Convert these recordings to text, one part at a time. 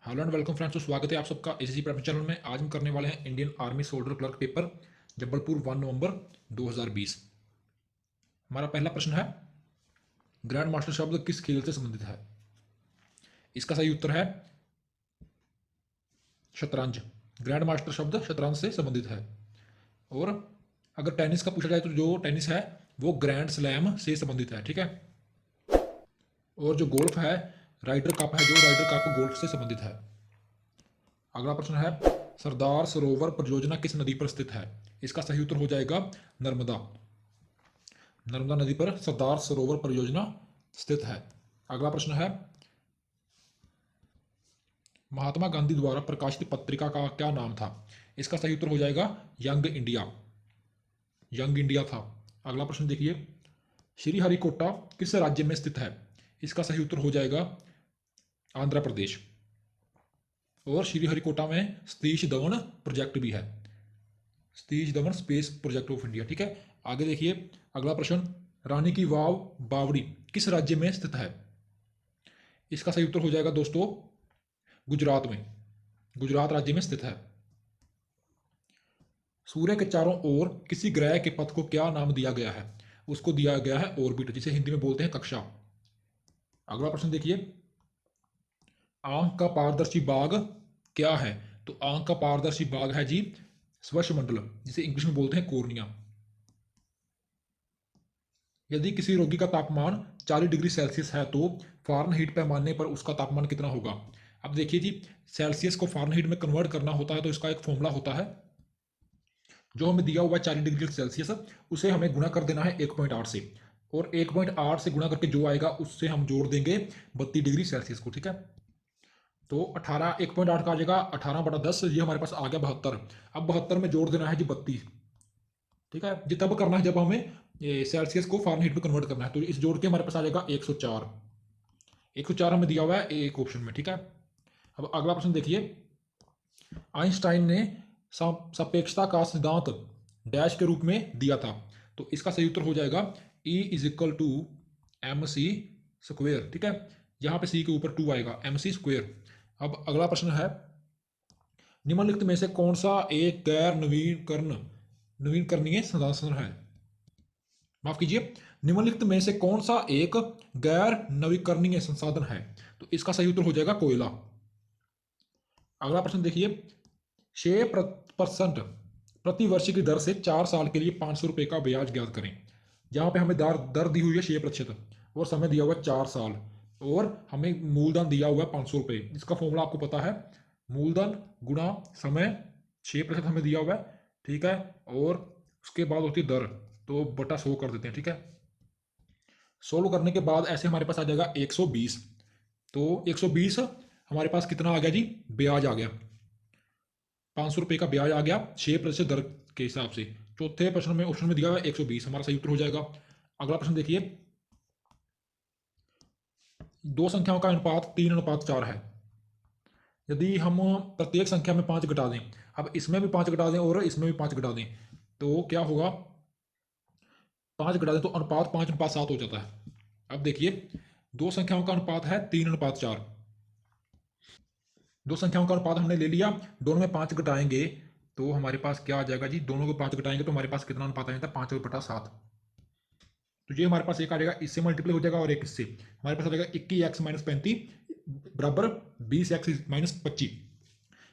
Hello and welcome friends. तो स्वागत है आप सबका एसएससी प्रेप चैनल में। आज हम करने वाले हैं Indian army soldier clerk paper Jabalpur 1 नवंबर 2020। हमारा पहला प्रश्न है, ग्रैंड मास्टर शब्द किस खेल से संबंधित है? इसका सही उत्तर है शतरंज। ग्रैंड मास्टर शब्द शतरंज से संबंधित है। और अगर टेनिस का पूछा जाए तो जो टेनिस है वो ग्रैंड स्लैम से संबंधित है। ठीक है। और जो गोल्फ है, राइडर कप है, जो राइडर कप गोल्फ से संबंधित है। अगला प्रश्न है, सरदार सरोवर परियोजना किस नदी पर स्थित है? इसका सही उत्तर हो जाएगा नर्मदा। नर्मदा नदी पर सरदार सरोवर परियोजना स्थित है। अगला प्रश्न है, महात्मा गांधी द्वारा प्रकाशित पत्रिका का क्या नाम था? इसका सही उत्तर हो जाएगा यंग इंडिया। यंग इंडिया था। अगला प्रश्न देखिए, श्रीहरिकोटा किस राज्य में स्थित है? इसका सही उत्तर हो जाएगा आंध्र प्रदेश। और श्रीहरिकोटा में सतीश धवन प्रोजेक्ट भी है, Satish Dhawan space project of India. ठीक है। आगे देखिए अगला प्रश्न, रानी की वाव बावड़ी किस राज्य में स्थित है? इसका सही उत्तर हो जाएगा दोस्तों गुजरात में, गुजरात राज्य में स्थित है। सूर्य के चारों ओर किसी ग्रह के पथ को क्या नाम दिया गया है? उसको दिया गया है ऑर्बिट, जिसे हिंदी में बोलते हैं कक्षा। अगला प्रश्न देखिए, आंख का पारदर्शी बाग क्या है? तो आंख का पारदर्शी बाग है जी स्वशमंडल, जिसे इंग्लिश में बोलते हैं कोर्निया। यदि किसी रोगी का तापमान 40 डिग्री सेल्सियस है तो फ़ारेनहीट पैमाने पर उसका तापमान कितना होगा? अब देखिए जी, सेल्सियस को फ़ारेनहीट में कन्वर्ट करना होता है तो इसका एक फॉर्मूला होता है। जो हमें दिया हुआ है 40 डिग्री सेल्सियस, उसे हमें गुणा कर देना है 1.8 से, और 1.8 से गुणा करके जो आएगा उससे हम जोड़ देंगे 32 डिग्री सेल्सियस को। ठीक है। तो 18 1.8 का आ जाएगा 18/10, ये हमारे पास आ गया 72। अब 72 में जोड़ देना है जी 32। ठीक है जी, तब करना है जब हमें सेल्सियस को फ़ारेनहीट में कन्वर्ट करना है। तो इस जोड़ के हमारे पास आ जाएगा 104। 104 हमें दिया हुआ है एक ऑप्शन में। ठीक है। अब अगला प्रश्न देखिए, आइंस्टाइन ने सापेक्षता का सिद्धांत डैश के रूप में दिया था। तो इसका सही उत्तर हो जाएगा E is equal to M C square. ठीक है। यहाँ पे सी के ऊपर 2 आएगा, एम सी स्क्वेयर। अब अगला प्रश्न है, निम्नलिखित में से कौन सा एक गैर नवीनकरणीय संसाधन है? माफ कीजिए, निम्नलिखित में से कौन सा एक गैर नवीकरणीय संसाधन है? तो इसका सही उत्तर हो जाएगा कोयला। अगला प्रश्न देखिए, 6% प्रति वर्ष की दर से 4 साल के लिए 500 रुपये का ब्याज ज्ञात करें। जहां पे हमें दर दी हुई है 6% और समय दिया हुआ है 4 साल, और हमें मूलधन दिया हुआ है 500 रुपये। इसका फॉर्मूला आपको पता है, मूलधन गुणा समय, 6% हमें दिया हुआ है। ठीक है। और उसके बाद होती है दर, तो बटा 100 कर देते हैं। ठीक है। सोल्व करने के बाद ऐसे हमारे पास आ जाएगा 120। तो 120 हमारे पास कितना आ गया जी, ब्याज आ गया 500 रुपये का ब्याज आ गया 6% दर के हिसाब से। चौथे प्रश्न में ऑप्शन में दिया हुआ है 120, हमारा सही उत्तर हो जाएगा। अगला प्रश्न देखिए, दो संख्याओं का अनुपात 3:4 है। यदि हम प्रत्येक संख्या में 5 घटा दें, अब इसमें भी 5 घटा दें और इसमें भी 5 घटा दें, तो क्या होगा? 5 घटा दें तो अनुपात 5:7 हो जाता है। अब देखिए, दो संख्याओं का अनुपात है 3:4। दो संख्याओं का अनुपात हमने ले लिया, दोनों में 5 घटाएंगे तो हमारे पास क्या आ जाएगा जी, दोनों को 5 घटाएंगे तो हमारे पास कितना अनुपात आ जाता है? 5/7। तो ये हमारे पास एक आ जाएगा, इससे मल्टीप्लाई हो जाएगा और एक इससे, हमारे पास आ जाएगा 21x - 35 बराबर 20x - 25।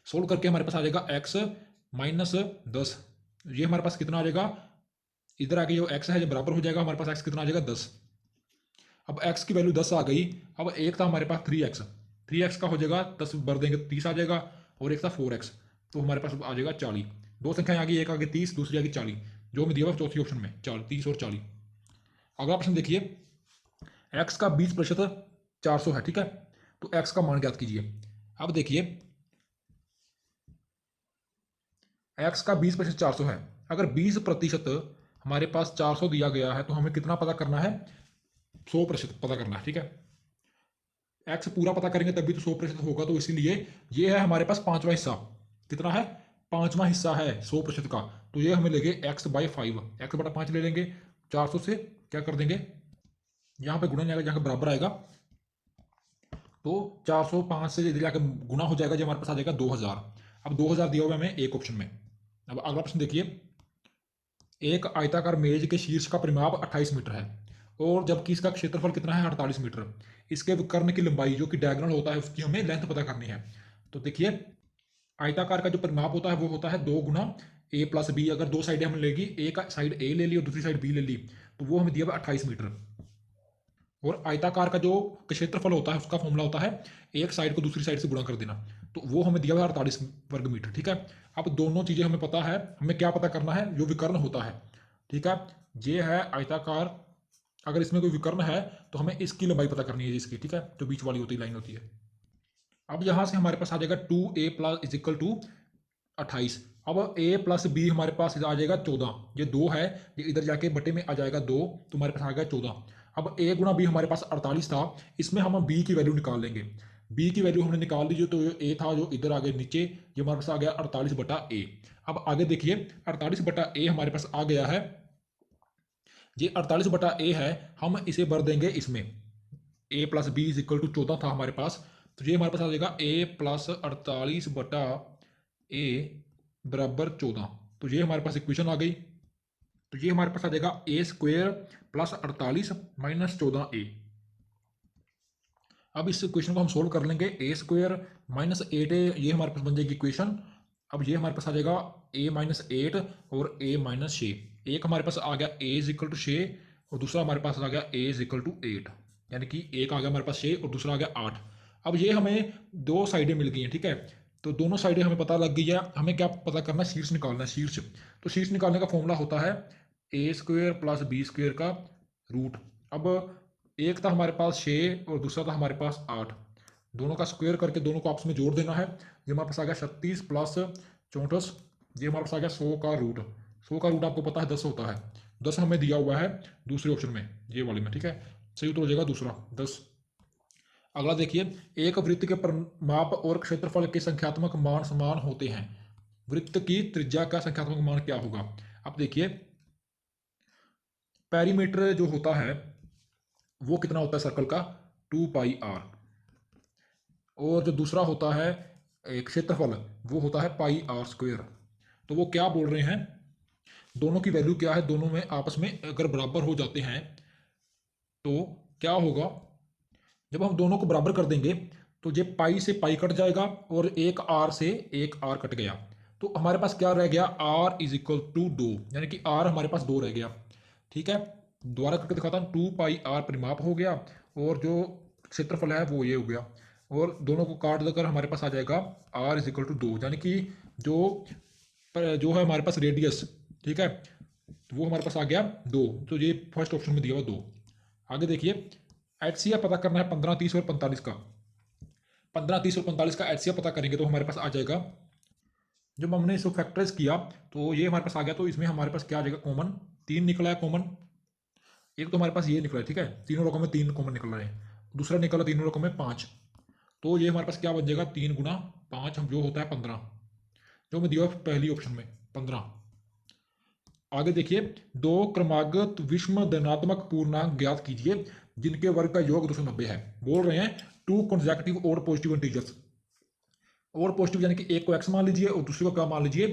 सोल्व करके हमारे पास आ जाएगा x - 10। ये हमारे पास कितना आ जाएगा, इधर आके जो x है जो बराबर हो जाएगा, हमारे पास x कितना आ जाएगा 10। अब x की वैल्यू 10 आ गई। अब एक था हमारे पास 3x, 3x का हो जाएगा 10 भर देंगे 30 आ जाएगा, और एक था 4x, तो हमारे पास आ जाएगा 40। दो संख्याएं आ गई, एक आगे 30, दूसरी आगे 40, जो हमें दिया हुआ चौथी ऑप्शन में 30 और 40। अगला प्रश्न देखिए, x का 20% 400 है। ठीक है। तो x का मान ज्ञात कीजिए। अब देखिए, x का 20% 400 है। अगर 20% हमारे पास 400 दिया गया है तो हमें कितना पता करना है? 100% पता करना है। ठीक है। एक्स पूरा पता करेंगे तभी तो 100% होगा, तो इसीलिए ये है हमारे पास पांचवा हिस्सा। कितना है? पांचवा हिस्सा है 100% का। तो ये हमें लेंगे x/5, x/5 ले लेंगे। 400 से क्या कर देंगे, यहाँ पे गुणन आएगा, यहाँ पे बराबर आएगा, तो 405 से इधर जाकर गुना हो जाएगा, जो हमारे पास आ जाएगा 2000। अब 2000 दिया हुआ है हमें एक ऑप्शन में। अब अगला प्रश्न देखिए, एक आयताकार मेज के शीर्ष का परिमाप 28 मीटर है और जबकि इसका क्षेत्रफल कितना है 48 मीटर। इसके विकर्ण की लंबाई जो कि डायगोनल होता है उसकी हमें लेंथ पता करनी है। तो देखिए, आयताकार का जो परिमाप होता है वो होता है 2 गुना a प्लस बी। अगर दो साइडें हम लेगी, एक साइड ए ले ली और दूसरी साइड बी ले ली, तो वो हमें दिया हुआ 28 मीटर। और आयताकार का जो क्षेत्रफल होता है उसका फॉर्मूला होता है एक साइड को दूसरी साइड से गुणा कर देना, तो वो हमें दिया हुआ है 48 वर्ग मीटर। ठीक है, अब दोनों चीजें हमें पता है, हमें क्या पता करना है, जो विकर्ण होता है। ठीक है, ये है आयताकार, अगर इसमें कोई विकर्ण है तो हमें इसकी लंबाई पता करनी है इसकी। ठीक है, जो बीच वाली होती है लाइन होती है। अब यहां से हमारे पास आ जाएगा 2a इज इक्वल टू 28। अब a प्लस बी हमारे पास आ जाएगा 14, ये 2 है, ये इधर जाके बटे में आ जाएगा 2, तो हमारे पास आ गया 14। अब a गुना बी हमारे पास 48 था, इसमें हम b की वैल्यू निकाल लेंगे। b की वैल्यू हमने निकाल ली, जो तो a था जो इधर आ गया नीचे, ये हमारे पास आ गया 48 बटा a। अब आगे देखिए, 48 बटा a हमारे पास आ गया है, ये 48 बटा a है, हम इसे भर देंगे इसमें। a plus B is equal to 14 था हमारे पास, तो ये हमारे पास आ जाएगा a प्लस 48 बटा a बराबर 14। तो ये हमारे पास इक्वेशन आ गई। तो ये हमारे पास आ जाएगा ए स्क्वेयर प्लस 48 माइनस 14a। अब इस इक्वेशन को हम सोल्व कर लेंगे, ए स्क्वेयर माइनस 8a, ये हमारे पास बन जाएगी इक्वेशन। अब ये हमारे पास आ जाएगा a माइनस 8 और a माइनस 6। एक हमारे पास आ गया a इज इक्वल टू 6 और दूसरा हमारे पास आ गया a इज इक्वल टू 8, यानी कि एक आ गया हमारे पास 6 और दूसरा आ गया 8। अब ये हमें दो साइडें मिल गई हैं। ठीक है, तो दोनों साइडें हमें पता लग गई है, हमें क्या पता करना है, शीर्ष निकालना है, शीर्ष। तो शीर्ष निकालने का फॉर्मूला होता है ए स्क्वेयर प्लस बी स्क्वेयर का रूट। अब एक था हमारे पास 6 और दूसरा था हमारे पास 8, दोनों का स्क्वायर करके दोनों को आपस में जोड़ देना है। ये हमारे पास आ गया 36 प्लस 64, ये हमारे पास आ गया 100 का रूट। 100 का रूट आपको पता है 10 होता है, 10 हमें दिया हुआ है दूसरे ऑप्शन में, ये वाले में। ठीक है, सही उत्तर हो जाएगा दूसरा 10। अगला देखिए, एक वृत्त के परिमाप और क्षेत्रफल के संख्यात्मक मान समान होते हैं, वृत्त की त्रिज्या का संख्यात्मक मान क्या होगा। अब देखिए, पेरीमीटर जो होता है वो कितना होता है सर्कल का, 2πr। और जो दूसरा होता है क्षेत्रफल, वो होता है πr²। तो वो क्या बोल रहे हैं, दोनों की वैल्यू क्या है, दोनों में आपस में अगर बराबर हो जाते हैं तो क्या होगा, जब हम दोनों को बराबर कर देंगे तो ये पाई से पाई कट जाएगा और एक आर से एक आर कट गया, तो हमारे पास क्या रह गया, आर इज इक्वल टू 2, यानी कि आर हमारे पास 2 रह गया। ठीक है, दोबारा करके दिखाता हूँ, 2πr परिमाप हो गया और जो क्षेत्रफल है वो ये हो गया, और दोनों को काट देकर हमारे पास आ जाएगा आर इज इक्वल टू 2, यानी कि जो जो है हमारे पास रेडियस, ठीक है, वो हमारे पास आ गया 2। तो ये फर्स्ट ऑप्शन में दिया हुआ 2। आगे देखिए, एचसीएफ पता करना है 15, 30 और 45 का। 15, 30 और 45 का एचसीएफ पता करेंगे तो हमारे पास आ जाएगा, जब हमने इसको फैक्टराइज किया तो ये हमारे पास आ गया, तो इसमें हमारे पास क्या आ जाएगा, कॉमन 3 निकला है कॉमन। एक तो हमारे पास ये निकला है, ठीक है, तीनों रकम में 3 कॉमन निकल रहे हैं, दूसरा निकला तीनों रकम में 5, तो ये हमारे पास क्या बन जाएगा, 3 गुना 5 हम जो होता है 15, जो मैं दिया पहली ऑप्शन में 15। आगे देखिए, दो क्रमागत विषम धनात्मक पूर्णांक ज्ञात कीजिए जिनके वर्ग का योग 290 है। बोल रहे हैं टू कॉन्जेक्टिव और पॉजिटिव इंटीजर्स, और पॉजिटिव यानी कि एक को एक्स मान लीजिए और दूसरे को क्या मान लीजिए,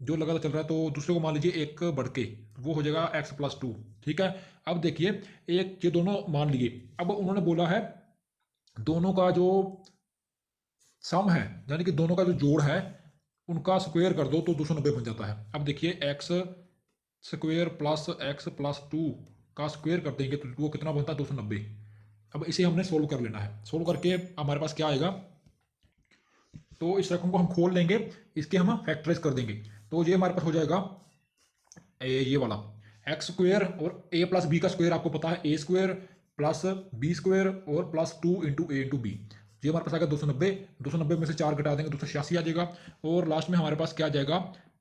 जो लगातार चल रहा है, तो दूसरे को मान लीजिए एक बढ़ के, वो हो जाएगा x+2। ठीक है, अब देखिए, एक ये दोनों मान लिए, अब उन्होंने बोला है दोनों का जो सम है, यानी कि दोनों का जो जोड़ है उनका स्क्वायर कर दो तो 290 बन जाता है। अब देखिए, एक्स स्क्वायर प्लस x+2 का स्क्वायर कर देंगे तो वो कितना बनता है, 290। अब इसे हमने सोल्व कर लेना है, सोल्व करके हमारे पास क्या आएगा, तो इस रकम को हम खोल लेंगे, इसके हम फैक्टराइज कर देंगे, तो ये हमारे पास हो जाएगा ये वाला एक्स स्क्वायर और a प्लस बी का स्क्वायर आपको पता है, ए स्क्वायर प्लस बी स्क्वायर और प्लस 2 इंटू ए इंटू बी। ये हमारे पास आ गया 290, 290 में से 4 घटा देंगे 286 आ जाएगा, और लास्ट में हमारे पास क्या आ जाएगा,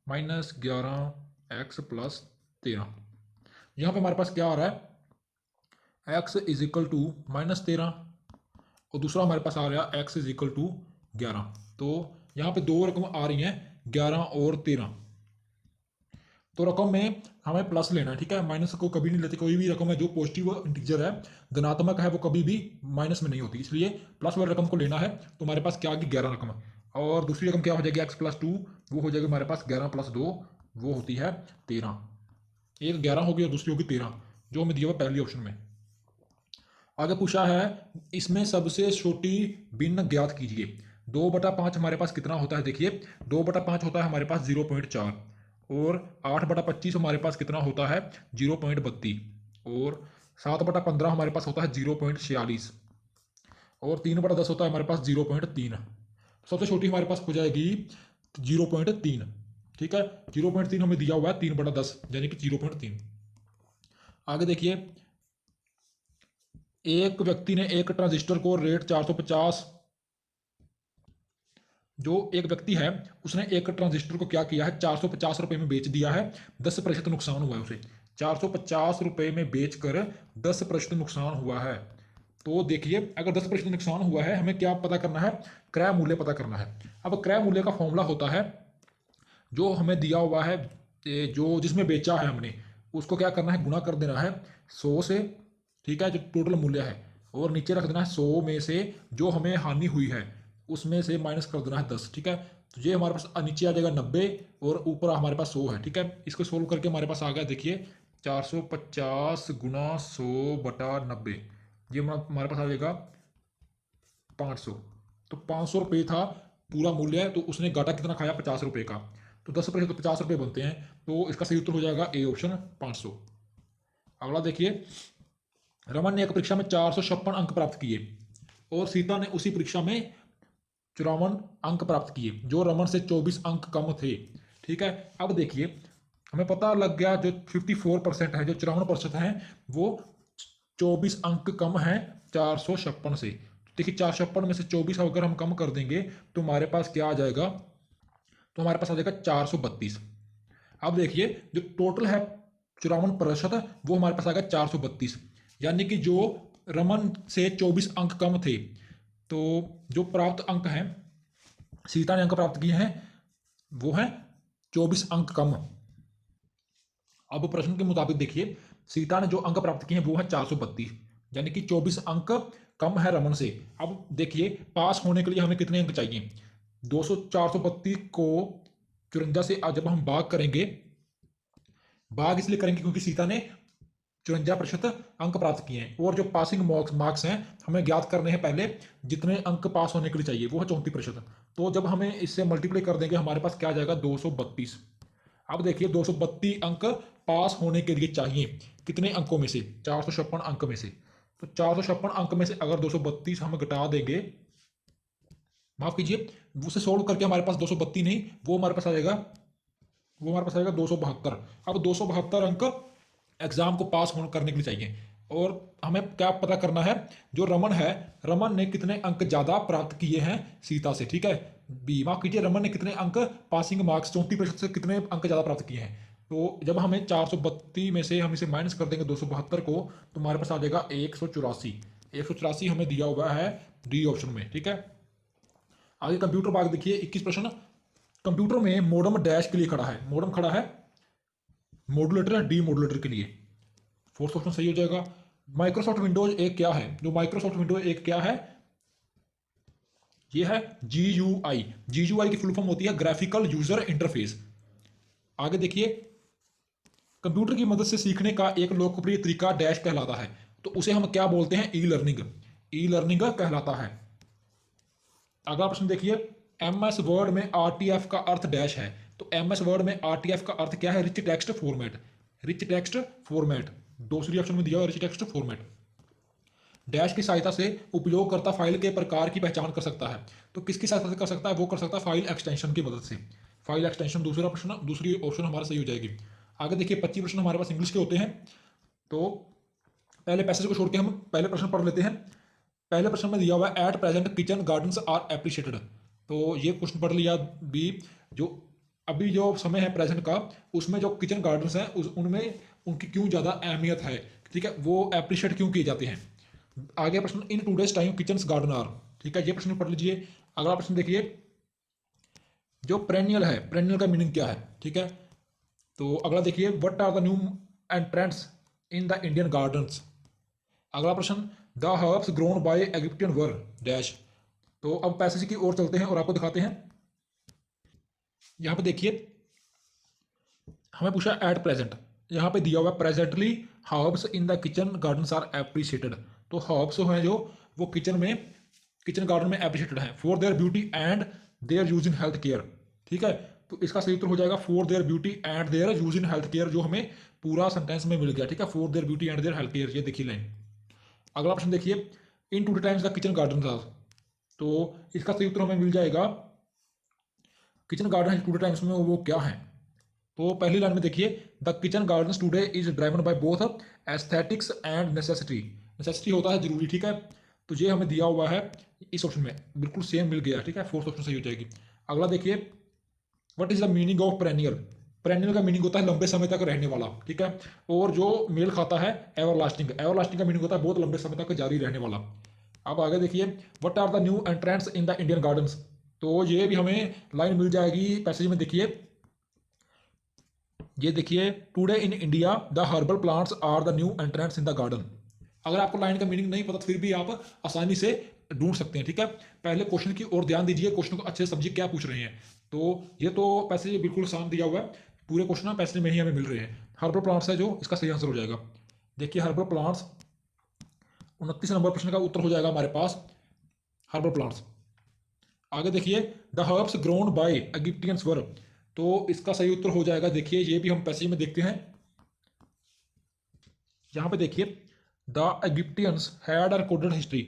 -11x प्लस 13। यहाँ पे हमारे पास क्या आ रहा है, x इज इक्वल टू -13 और दूसरा हमारे पास आ रहा है x इज इक्वल टू 11। तो यहाँ पे दो रकम आ रही हैं 11 और 13। तो रकम में हमें प्लस लेना है, ठीक है, माइनस को कभी नहीं लेते। कोई भी रकम है जो पॉजिटिव इंटीजर है, धनात्मक है, वो कभी भी माइनस में नहीं होती, इसलिए प्लस वाली रकम को लेना है। तो हमारे पास क्या आ गई 11 रकम, और दूसरी रकम क्या हो जाएगी x+2, वो हो जाएगी हमारे पास 11+2, वो होती है 13। एक 11 होगी और दूसरी होगी 13, जो हमें दिया हुआ पहली ऑप्शन में। आगे पूछा है इसमें सबसे छोटी भिन्न ज्ञात कीजिए। 2/5 हमारे पास कितना होता है, देखिए 2/5 होता है हमारे पास 0.4, और 8/25 हमारे पास कितना होता है 0.32, और 7/15 हमारे पास होता है 0.46, और 3/10 होता है हमारे पास 0.3। सबसे छोटी हमारे पास हो जाएगी 0.3, ठीक है। 0.3 हमें दिया हुआ है 3/10, यानी कि 0.3। आगे देखिए, एक व्यक्ति ने एक ट्रांजिस्टर को रेट 450, जो एक व्यक्ति है उसने एक ट्रांजिस्टर को क्या किया है 450 रुपए में बेच दिया है, 10% नुकसान हुआ है उसे। 450 रुपए में बेचकर 10% नुकसान हुआ है। तो देखिए अगर 10% नुकसान हुआ है, हमें क्या पता करना है, क्रय मूल्य पता करना है। अब क्रय मूल्य का फॉर्मूला होता है, जो हमें दिया हुआ है जो जिसमें बेचा है हमने, उसको क्या करना है, गुणा कर देना है 100 से, ठीक है, जो टोटल मूल्य है, और नीचे रख देना है 100 में से जो हमें हानि हुई है उसमें से माइनस कर देना है 10, ठीक है। तो ये हमारे पास नीचे आ जाएगा 90, और ऊपर हमारे पास 100 है, ठीक है। इसको सोल्व करके हमारे पास आ गया, देखिए 450 गुना 100/90, ये हमारे पास आ जाएगा 500। तो 500 रुपये था पूरा मूल्य, तो उसने घाटा कितना खाया 50 रुपये का, तो 10% तो 50 रुपये बनते हैं, तो इसका सही उत्तर हो जाएगा ए ऑप्शन 500। अगला देखिए, रमन ने एक परीक्षा में 456 अंक प्राप्त किए, और सीता ने उसी परीक्षा में 54 अंक प्राप्त किए, जो रमन से 24 अंक कम थे, ठीक है। अब देखिए हमें पता लग गया जो 54% है, जो 54% है, वो 24 अंक कम है 456 से। देखिए 456 में से 24 अगर हम कम कर देंगे तो हमारे पास क्या आ जाएगा, तो हमारे पास आ जाएगा 432। अब देखिए जो टोटल है 54%, वो हमारे पास आ गया 432, यानी कि जो रमन से 24 अंक कम थे, तो जो प्राप्त अंक हैं, सीता ने अंक प्राप्त किए हैं, वो है 24 अंक कम। अब प्रश्न के मुताबिक देखिए, सीता ने जो अंक प्राप्त किए हैं वो है 432, यानी कि 24 अंक कम है रमन से। अब देखिए पास होने के लिए हमें कितने अंक चाहिए, 200 432 को 54 से जब हम भाग करेंगे, भाग इसलिए करेंगे क्योंकि सीता ने 54% अंक प्राप्त किए हैं, और जो पासिंग मार्क्स हैं हमें ज्ञात करने हैं पहले, जितने अंक पास होने के लिए चाहिए वो है 34%। तो जब हमें इससे मल्टीप्लाई कर देंगे हमारे पास क्या आ जाएगा 232। अब देखिए 232 अंक पास होने के लिए चाहिए, कितने अंकों में से, 456 अंक में से। तो 456 अंक में से अगर 232 हम घटा देंगे, माफ कीजिए, उसे सोल्व करके हमारे पास 232 नहीं, वो हमारे पास आ जाएगा, वो हमारे पास आएगा 272। अब 272 अंक एग्जाम को पास होने करने के लिए चाहिए, और हमें क्या पता करना है, जो रमन है, रमन ने कितने अंक ज्यादा प्राप्त किए हैं सीता से, ठीक है। बी माफ कीजिए, रमन ने कितने अंक पासिंग मार्क्स 34% से कितने अंक ज्यादा प्राप्त किए हैं। तो जब हमें 432 में से हम इसे माइनस कर देंगे 272 को, तो हमारे पास आ जाएगा 184। 184 हमें दिया हुआ है डी ऑप्शन में, ठीक है। आगे कंप्यूटर भाग देखिए 21 प्रश्न। कंप्यूटर में मॉडम डैश के लिए खड़ा है, मॉडम खड़ा है मॉड्यूलेटर या डी मॉड्यूलेटर के लिए, फोर्थ ऑप्शन सही हो जाएगा। माइक्रोसॉफ्ट विंडोज एक क्या है, जो माइक्रोसॉफ्ट विंडोज एक क्या है, ये है GUI। GUI की फुल फॉर्म होती है ग्राफिकल यूजर इंटरफेस। आगे देखिए, कंप्यूटर की मदद से सीखने का एक लोकप्रिय तरीका डैश कहलाता है, तो उसे हम क्या बोलते हैं, ई लर्निंग। ई लर्निंग कहलाता है। अगला प्रश्न देखिए, MS वर्ड में RTF का अर्थ डैश है, तो MS वर्ड में RTF का अर्थ क्या है, rich text format. Rich text format, दूसरी ऑप्शन में दिया हुआ रिच टेक्स्ट फॉर्मेट। डैश की सहायता से उपयोगकर्ता फाइल के प्रकार की पहचान कर सकता है, तो किसकी सहायता से कर सकता है, वो कर सकता है फाइल एक्सटेंशन की मदद से। फाइल एक्सटेंशन दूसरा प्रश्न, दूसरी ऑप्शन हमारा सही हो जाएगी। आगे देखिए 25 प्रश्न हमारे पास इंग्लिश के होते हैं, तो पहले पैसेज को छोड़ के हम पहले प्रश्न पढ़ लेते हैं। पहले प्रश्न में दिया हुआ है at present kitchen gardens are appreciated, तो ये क्वेश्चन पढ़ लिया। बी, जो अभी जो समय है प्रेजेंट का, उसमें जो किचन गार्डन्स हैं उनमें उनकी क्यों ज़्यादा अहमियत है, ठीक है, वो एप्रिशिएट क्यों किए जाते हैं। आगे प्रश्न, in today's time kitchen garden are, ठीक है, ये प्रश्न पढ़ लीजिए। अगला प्रश्न देखिए, जो पेरेनियल है, पेरेनियल का मीनिंग क्या है, ठीक है। तो अगला देखिए, what are the new entrants in the Indian gardens. अगला प्रश्न, the herbs grown by Egyptian were dash. तो अब पैसेज की ओर चलते हैं और आपको दिखाते हैं। यहाँ पे देखिए, हमें पूछा एट प्रेजेंट, यहाँ पे दिया हुआ presently herbs in the kitchen gardens are appreciated. तो हर्ब्स हैं जो वो किचन गार्डन में एप्रिशिएटेड हैं for their beauty and their use in health care. ठीक है, तो इसका सही उत्तर हो जाएगा for their beauty and their use in health care, जो हमें पूरा सेंटेंस में मिल गया। ठीक है, for their beauty and their health care, ये देखिए लाइन। अगला प्रश्न देखिए, इन two times the kitchen garden था। तो इसका सही उत्तर हमें मिल जाएगा, किचन गार्डन टू टाइम्स में वो क्या है। तो पहली लाइन में देखिए, the kitchen garden today is driven by both aesthetics and necessity. Necessity होता है जरूरी। ठीक है, तो ये हमें दिया हुआ है इस ऑप्शन में, बिल्कुल सेम मिल गया। ठीक है, फोर्थ ऑप्शन सही हो जाएगी। अगला देखिए, what is the meaning of perennial. Perennial का मीनिंग होता है लंबे समय तक रहने वाला। ठीक है, और जो मेल खाता है एवरलास्टिंग। एवरलास्टिंग का मीनिंग होता है बहुत लंबे समय तक जारी रहने वाला। अब आगे देखिए, what are the new entrants in the Indian gardens. तो ये भी हमें लाइन मिल जाएगी पैसेज में। देखिए, ये देखिए, today in India the herbal plants are the new entrants in the garden. अगर आपको लाइन का मीनिंग नहीं पता तो फिर भी आप आसानी से ढूंढ सकते हैं। ठीक है, पहले क्वेश्चन की ओर ध्यान दीजिए, क्वेश्चन को अच्छे से समझिए क्या पूछ रहे हैं। तो ये तो पैसेज बिल्कुल आसान दिया हुआ है, पूरे क्वेश्चन पैसेज में ही हमें मिल रहे हैं। हर्बल प्लांट्स है जो इसका सही आंसर हो जाएगा। देखिए, हर्बल प्लांट्स 29 नंबर प्रश्न का उत्तर हो जाएगा हमारे पास, हर्बल प्लांट्स। आगे देखिए, the herbs grown bye Egyptians वर। तो इसका सही उत्तर हो जाएगा, देखिए ये भी हम पैसेज में देखते हैं। यहाँ पे देखिए, the Egyptians had a recorded history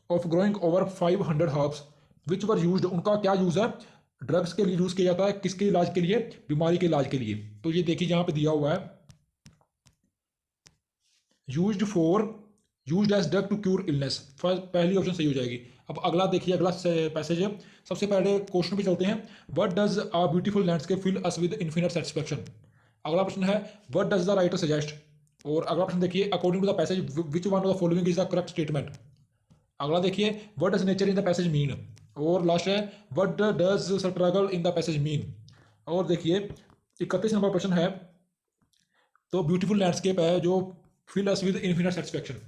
of growing over 500 herbs which were used. उनका क्या यूज है, ड्रग्स के लिए यूज किया जाता है, किसके इलाज के लिए, बीमारी के इलाज के लिए। तो ये देखिए यहाँ पे दिया हुआ है, used for used as drug to cure illness. पहली ऑप्शन सही हो जाएगी। अब अगला देखिए, अगला पैसेज है। सबसे पहले क्वेश्चन पे चलते हैं, what does a beautiful landscape fill us with infinite satisfaction. अगला प्रश्न है, what does the writer suggest. और अगला प्रश्न देखिए, according to the passage which one of the following is the correct statement. अगला देखिए, what does nature in the passage mean. और लास्ट है, what does struggle in the passage mean. और देखिए, 31 नंबर प्रश्न है, तो ब्यूटीफुल लैंडस्केप है जो fill us with infinite satisfaction.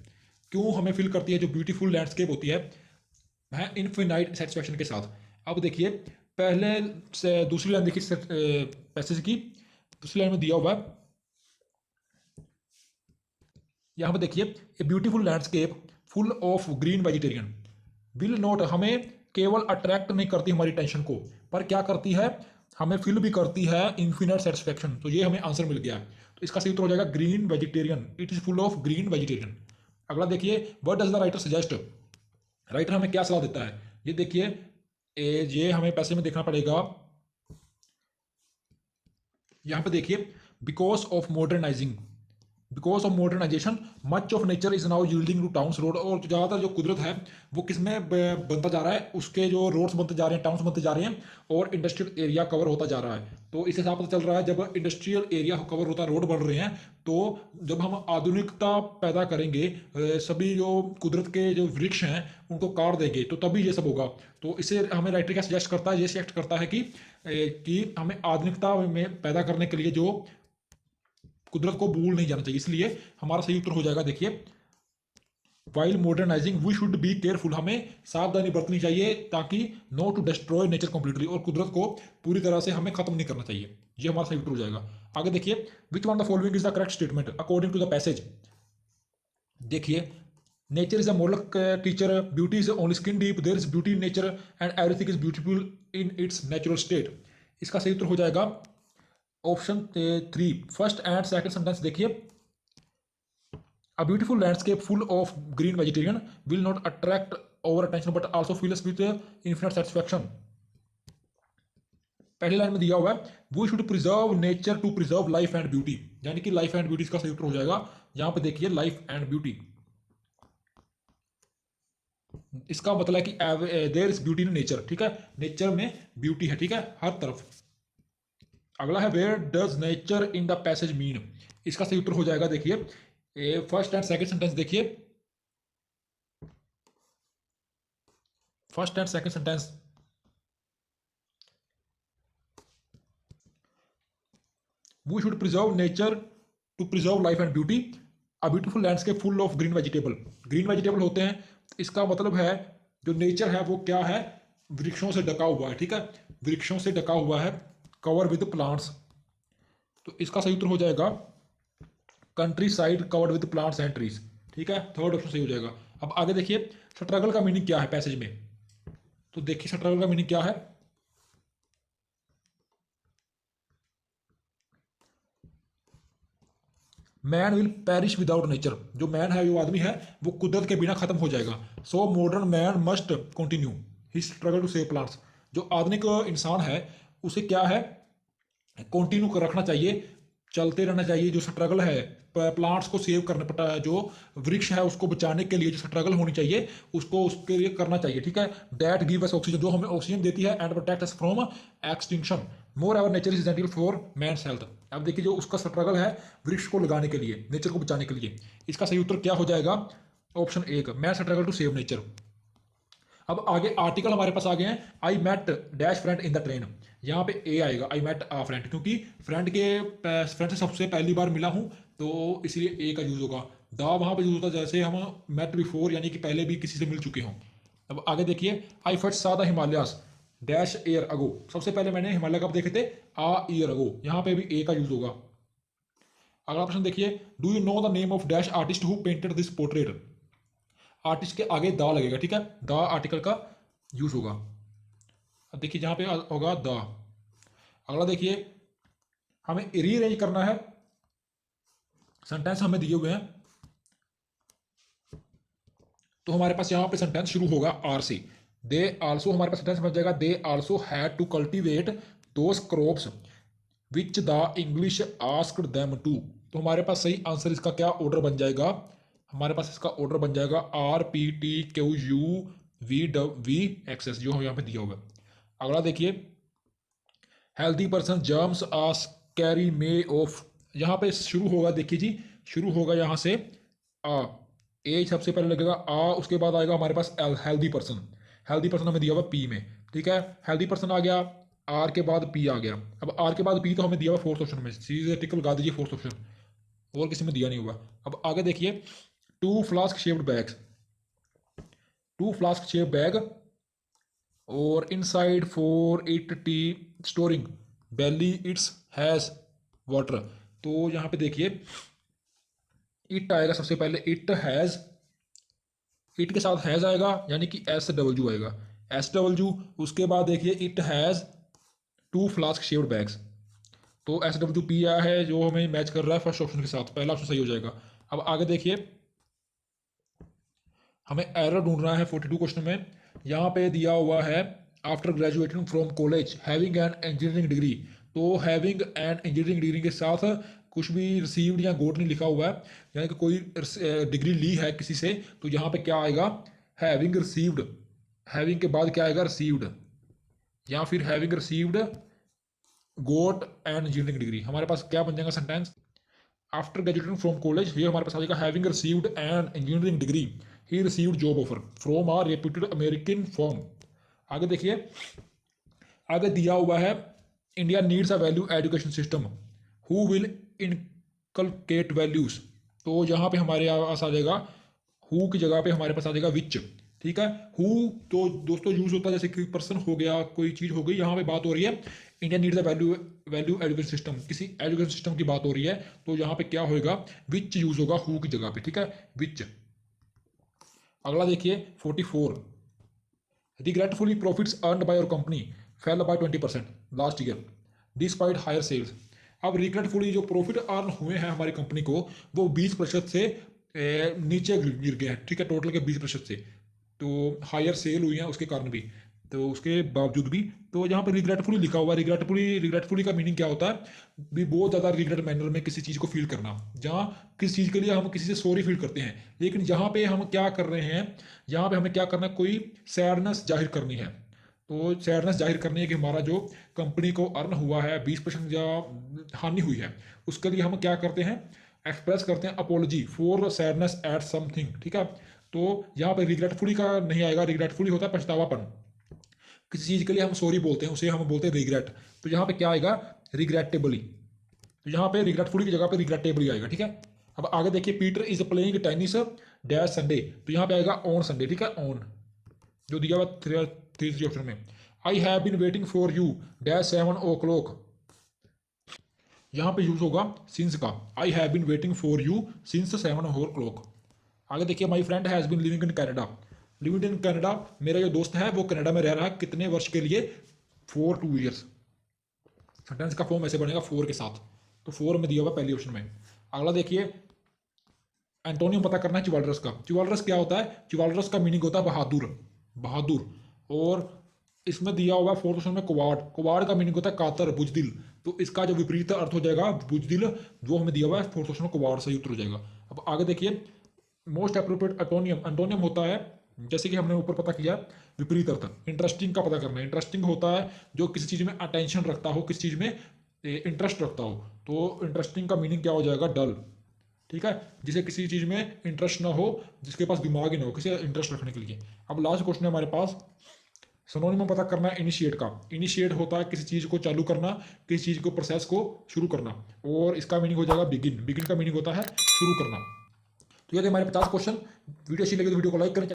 क्यों हमें फिल करती है जो ब्यूटीफुल लैंडस्केप होती है इन्फिनाइट सेटिस्फैक्शन के साथ। अब देखिए, पहले से दूसरी लाइन देखिए पैसेज की, दूसरी लाइन में दिया हुआ है, यहाँ पे देखिए, a beautiful landscape full of green vegetarian will not. हमें केवल अट्रैक्ट नहीं करती हमारी टेंशन को, पर क्या करती है, हमें फिल भी करती है इन्फिनिट सेटिस्फैक्शन। तो ये हमें आंसर मिल गया है। तो इसका सही उत्तर हो जाएगा green vegetarian, it is full of green vegetarian. अगला देखिए, what does the writer suggest. Writer हमें क्या सलाह देता है, ये देखिए, ये हमें पैसे में देखना पड़ेगा। यहाँ पे देखिए, because of modernising, because of modernisation much of nature is now yielding to towns road. और ज़्यादातर जो कुदरत है वो किस में बनता जा रहा है, उसके जो रोड्स बनते जा रहे हैं, टाउन्स बनते जा रहे हैं, और इंडस्ट्रियल एरिया कवर होता जा रहा है। तो इससे साफ पता चल रहा है, जब इंडस्ट्रियल एरिया कवर होता है, रोड बढ़ रहे हैं, तो जब हम आधुनिकता पैदा करेंगे, सभी जो कुदरत के जो वृक्ष हैं उनको काट देंगे, तो तभी ये सब होगा। तो इसे हमें राइटर क्या सजेस्ट करता है, ये सजेस्ट करता है कि हमें आधुनिकता में पैदा करने के लिए जो कुदरत को भूल नहीं जाना चाहिए। इसलिए हमारा सही उत्तर हो जाएगा, देखिए, while modernising we should be careful. हमें सावधानी बरतनी चाहिए ताकि not to destroy nature completely, और कुदरत को पूरी तरह से हमें खत्म नहीं करना चाहिए। ये हमारा सही उत्तर हो जाएगा। आगे देखिए, which one the following is the correct statement according to the passage. देखिए, nature is a moral teacher, beauty is only skin deep, there is beauty in nature and everything is beautiful in its natural state. इसका सही उत्तर हो जाएगा option 3, first and second sentence. देखिए, a beautiful landscape full of green vegetation will not attract our attention but also fill us with infinite satisfaction। पहली line में दिया हुआ है, we should preserve nature to preserve life and beauty, यानी कि life and beauty का सही उत्तर हो जाएगा। यहां पे देखिए, लाइफ एंड ब्यूटी, इसका मतलब है कि there is beauty in nature. ठीक है, नेचर में ब्यूटी है। ठीक है, हर तरफ। अगला है, where does nature in the passage mean. इसका सही उत्तर हो जाएगा, देखिए फर्स्ट एंड सेकंड सेंटेंस। देखिए, first and second we should preserve nature to preserve life and beauty. A beautiful landscape full of green vegetable. Green vegetable होते हैं, इसका मतलब है जो नेचर है वो क्या है, वृक्षों से ढका हुआ है, ठीक है, वृक्षों से ढका हुआ है, कवर विद प्लांट्स। तो इसका सही उत्तर हो जाएगा country side covered with plants and trees, ठीक है, थर्ड ऑप्शन सही हो जाएगा। अब आगे देखिए स्ट्रगल का मीनिंग क्या है पैसेज में। तो देखिए स्ट्रगल का मीनिंग क्या है। Man will parish without nature. जो मैन है, जो आदमी है, वो कुदरत के बिना खत्म हो जाएगा। So modern man must continue he struggle to save plants. जो आधुनिक इंसान है उसे क्या है, कंटिन्यू कर रखना चाहिए, चलते रहना चाहिए। जो स्ट्रगल है प्लांट्स को सेव करने पड़ता है, जो वृक्ष है उसको बचाने के लिए जो स्ट्रगल होनी चाहिए उसको उसके लिए करना चाहिए, ठीक है। दैट गिव अस ऑक्सीजन, जो हमें ऑक्सीजन देती है, and protect us from extinction. Moreover nature is essential for man's health. अब देखिए जो उसका स्ट्रगल है वृक्ष को लगाने के लिए, नेचर को बचाने के लिए, इसका सही उत्तर क्या हो जाएगा, ऑप्शन एक, man struggle to save nature. अब आगे आर्टिकल हमारे पास आ गए हैं। I met dash friend in the train. यहाँ पे ए आएगा, आई मेट आ फ्रेंड, क्योंकि फ्रेंड से सबसे पहली बार मिला हूँ तो इसलिए ए का यूज होगा। द वहाँ पे यूज होता है जैसे हम मेट बिफोर, यानी कि पहले भी किसी से मिल चुके हों। अब आगे देखिए, आई फर्स्ट सा the Himalayas dash year ago. सबसे पहले मैंने हिमालय कब देखे थे, आ ईयर अगो। यहाँ पे भी ए का यूज होगा। अगला प्रश्न देखिए, do you know the name of dash artist who painted this portrait. Artist के आगे द लगेगा, ठीक है, द आर्टिकल का यूज होगा। अब देखिए जहां पे होगा द। अगला देखिए, हमें रीअरेंज करना है, सेंटेंस हमें दिए हुए हैं, तो हमारे पास यहां पे सेंटेंस शुरू होगा आर से। दे आल्सो, हमारे पास सेंटेंस बन जाएगा, they also had to cultivate those crops which the English asked them to. तो हमारे पास सही आंसर इसका क्या ऑर्डर बन जाएगा, हमारे पास इसका ऑर्डर बन जाएगा R P T Q U V X S, जो यहाँ पे दिया हुआ है। अगला देखिए, healthy person germs as carry may off. यहाँ पे शुरू होगा, देखिए जी, शुरू होगा यहाँ से आ, ए सबसे पहले लगेगा आ, उसके बाद आएगा हमारे पास L, healthy person. Healthy person हमें दिया हुआ पी में, ठीक है, हेल्दी पर्सन आ गया, आर के बाद पी आ गया। अब आर के बाद पी तो हमें दिया हुआ फोर्थ ऑप्शन में, सीधे टिक लगा दीजिए फोर्थ ऑप्शन, और किसी में दिया नहीं हुआ। अब आगे देखिए, two flask shaped bags, two flask shape bag और inside for it tea storing belly its has water. तो यहाँ पे देखिए इट आएगा सबसे पहले, इट हैज, इट के साथ हैज आएगा यानी कि एस डब्ल्यू आएगा, एस डब्ल्यू। उसके बाद देखिए it has two flask shaped bags, तो एस डब्ल्यू पी आया है जो हमें मैच कर रहा है फर्स्ट ऑप्शन के साथ, पहला ऑप्शन सही हो जाएगा। अब आगे देखिए, हमें एरर ढूंढना है 42 क्वेश्चन में। यहाँ पे दिया हुआ है after graduating from college having an engineering degree. तो हैविंग एन इंजीनियरिंग डिग्री के साथ कुछ भी रिसीव्ड या गोट नहीं लिखा हुआ है, यानी कि कोई डिग्री ली है किसी से, तो यहाँ पे क्या आएगा, हैविंग रिसीव्ड, हैविंग के बाद क्या आएगा, रिसीव्ड, या फिर having received got an engineering degree. हमारे पास क्या बन जाएगा sentence, after graduating from college, ये हमारे पास आ जाएगा having received an engineering degree he received job offer from a reputed American firm. आगे देखिए, आगे दिया हुआ है India needs a value education system who will inculcate values. तो यहाँ पे हमारे पास आ जाएगा हु की जगह पे हमारे पास आ जाएगा विच, ठीक है। हु तो दोस्तों यूज होता है जैसे कि पर्सन हो गया, कोई चीज हो गई, यहाँ पे बात हो रही है India needs a value education system, किसी एजुकेशन सिस्टम की बात हो रही है, तो यहाँ पे क्या होगा, विच यूज होगा हु की जगह पे, ठीक है, विच। अगला देखिए 44, regretfully profits earned by your company fell by 20% last year despite higher sales. अब रिग्रेटफुली जो प्रॉफिट अर्न हुए हैं हमारी कंपनी को वो 20% से नीचे गिर गए हैं, ठीक है, टोटल के 20% से। तो हायर सेल हुई है उसके कारण भी, तो उसके बावजूद भी, तो यहाँ पर रिग्रेटफुली लिखा हुआ है। रिग्रेटफुली का मीनिंग क्या होता है, भी बहुत ज़्यादा रिग्रेट मैनर में किसी चीज़ को फील करना, जहाँ किसी चीज़ के लिए हम किसी से सॉरी फील करते हैं, लेकिन यहाँ पे हम क्या कर रहे हैं, यहाँ पे हमें क्या करना है, कोई सैडनेस जाहिर करनी है। तो सैडनेस जाहिर करनी है कि हमारा जो कंपनी को अर्न हुआ है 20% या हानि हुई है, उसके लिए हम क्या करते हैं, एक्सप्रेस करते हैं apology for sadness at something, ठीक है। तो यहाँ पे रिग्रेटफुली का नहीं आएगा, रिग्रेटफुली होता है पछतावापन, किसी चीज़ के लिए हम सॉरी बोलते हैं उसे हम बोलते हैं रिग्रेट, तो यहाँ पे क्या आएगा, रिग्रेटेबली। तो यहाँ पे रिग्रेटफुली की जगह पे रिग्रेटेबली आएगा, ठीक है। अब आगे देखिए, Peter is playing tennis dash Sunday, तो यहाँ पे आएगा ऑन संडे, ठीक है, ऑन जो दिया हुआ थ्री ऑप्शन में। I have been waiting for you dash 7 o'clock, यहाँ पे यूज होगा सिंस का, I have been waiting for you since 7 o'clock। आगे देखिए, my friend has been living in Canada, living in Canada, मेरा जो दोस्त है वो कनाडा में रह रहा है कितने वर्ष के लिए, फॉर 2 years। सेंटेंस का फॉर्म ऐसे बनेगा फॉर के साथ, तो फॉर में दिया हुआ पहले ऑप्शन में। अगला देखिए, एंटोनियम पता करना है चिवालरस का। चिवालरस क्या होता है, चिवालरस का मीनिंग होता है बहादुर, बहादुर। और इसमें दिया हुआ फोर्थ ऑप्शन में कुवाड़, कुवाड़ का मीनिंग होता है कातर, बुजदिल। तो इसका जो विपरीत अर्थ हो जाएगा बुजदिल, जो हमें दिया हुआ है फोर्थ ऑप्शन में कुवाड़, सही उत्तर हो जाएगा। अब आगे देखिए, मोस्ट अप्रोप्रिएट एंटोनियम, एंटोनियम होता है जैसे कि हमने ऊपर पता किया विपरीत अर्थ। इंटरेस्टिंग का पता करना है, इंटरेस्टिंग होता है जो किसी चीज़ में अटेंशन रखता हो, किसी चीज़ में इंटरेस्ट रखता हो। तो इंटरेस्टिंग का मीनिंग क्या हो जाएगा, डल, ठीक है, जिसे किसी चीज़ में इंटरेस्ट ना हो, जिसके पास दिमाग ही ना हो किसी इंटरेस्ट रखने के लिए। अब लास्ट क्वेश्चन है हमारे पास, सिनोनिम पता करना है इनिशिएट का। इनिशिएट होता है किसी चीज़ को चालू करना, किसी चीज़ को प्रोसेस को शुरू करना, और इसका मीनिंग हो जाएगा बिगिन, बिगिन का मीनिंग होता है शुरू करना। तो ये थे हमारे 50 क्वेश्चन। वीडियो अच्छी लगी तो वीडियो को लाइक करें।